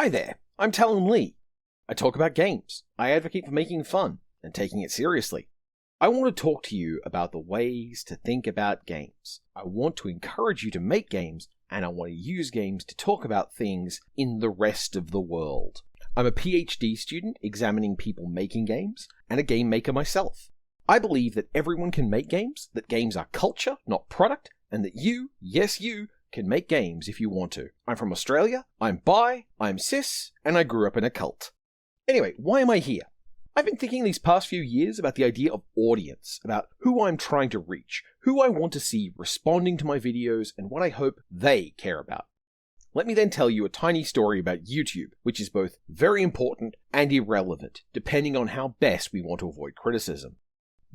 Hi there, I'm Talon Lee. I talk about games. I advocate for making fun and taking it seriously. I want to talk to you about the ways to think about games. I want to encourage you to make games, and I want to use games to talk about things in the rest of the world. I'm a PhD student examining people making games, and a game maker myself. I believe that everyone can make games, that games are culture, not product, and that you, yes you, can make games if you want to. I'm from Australia, I'm bi, I'm cis, and I grew up in a cult. Anyway, why am I here? I've been thinking these past few years about the idea of audience, about who I'm trying to reach, who I want to see responding to my videos, and what I hope they care about. Let me then tell you a tiny story about YouTube, which is both very important and irrelevant, depending on how best we want to avoid criticism.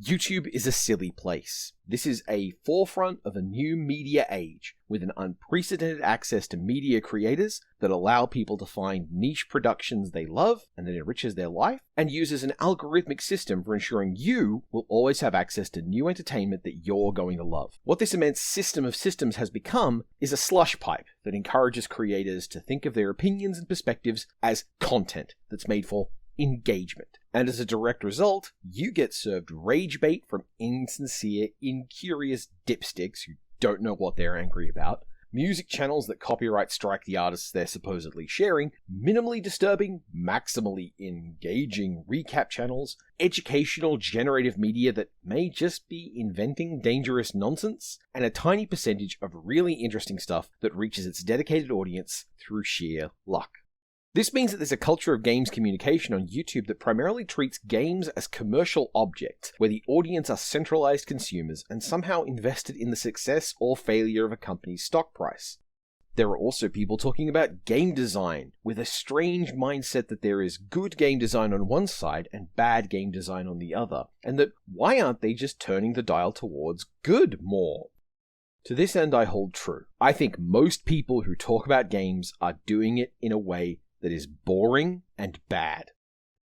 YouTube is a silly place. This is a forefront of a new media age, with an unprecedented access to media creators that allow people to find niche productions they love and that enriches their life, and uses an algorithmic system for ensuring you will always have access to new entertainment that you're going to love. What this immense system of systems has become is a slush pipe that encourages creators to think of their opinions and perspectives as content that's made for engagement. And as a direct result, you get served rage bait from insincere, incurious dipsticks who don't know what they're angry about, music channels that copyright strike the artists they're supposedly sharing, minimally disturbing, maximally engaging recap channels, educational generative media that may just be inventing dangerous nonsense, and a tiny percentage of really interesting stuff that reaches its dedicated audience through sheer luck. This means that there's a culture of games communication on YouTube that primarily treats games as commercial objects, where the audience are centralized consumers and somehow invested in the success or failure of a company's stock price. There are also people talking about game design, with a strange mindset that there is good game design on one side and bad game design on the other, and that why aren't they just turning the dial towards good more? To this end, I hold true. I think most people who talk about games are doing it in a way that is boring and bad.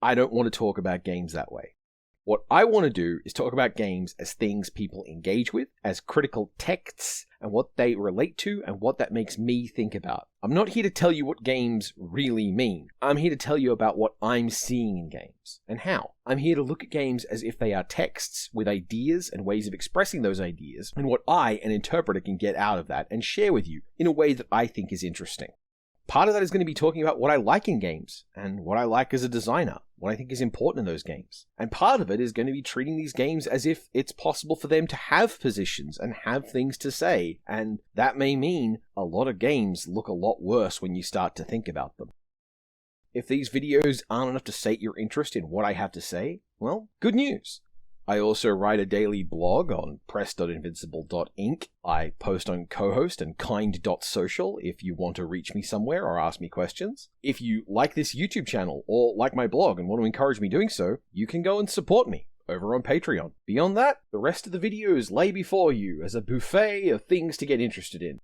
I don't want to talk about games that way. What I want to do is talk about games as things people engage with, as critical texts, and what they relate to, and what that makes me think about. I'm not here to tell you what games really mean. I'm here to tell you about what I'm seeing in games, and how. I'm here to look at games as if they are texts with ideas and ways of expressing those ideas, and what I, an interpreter, can get out of that and share with you in a way that I think is interesting. Part of that is going to be talking about what I like in games, and what I like as a designer, what I think is important in those games. And part of it is going to be treating these games as if it's possible for them to have positions and have things to say, and that may mean a lot of games look a lot worse when you start to think about them. If these videos aren't enough to sate your interest in what I have to say, well, good news. I also write a daily blog on press.invincible.inc. I post on Cohost and kind.social if you want to reach me somewhere or ask me questions. If you like this YouTube channel or like my blog and want to encourage me doing so, you can go and support me over on Patreon. Beyond that, the rest of the videos lay before you as a buffet of things to get interested in.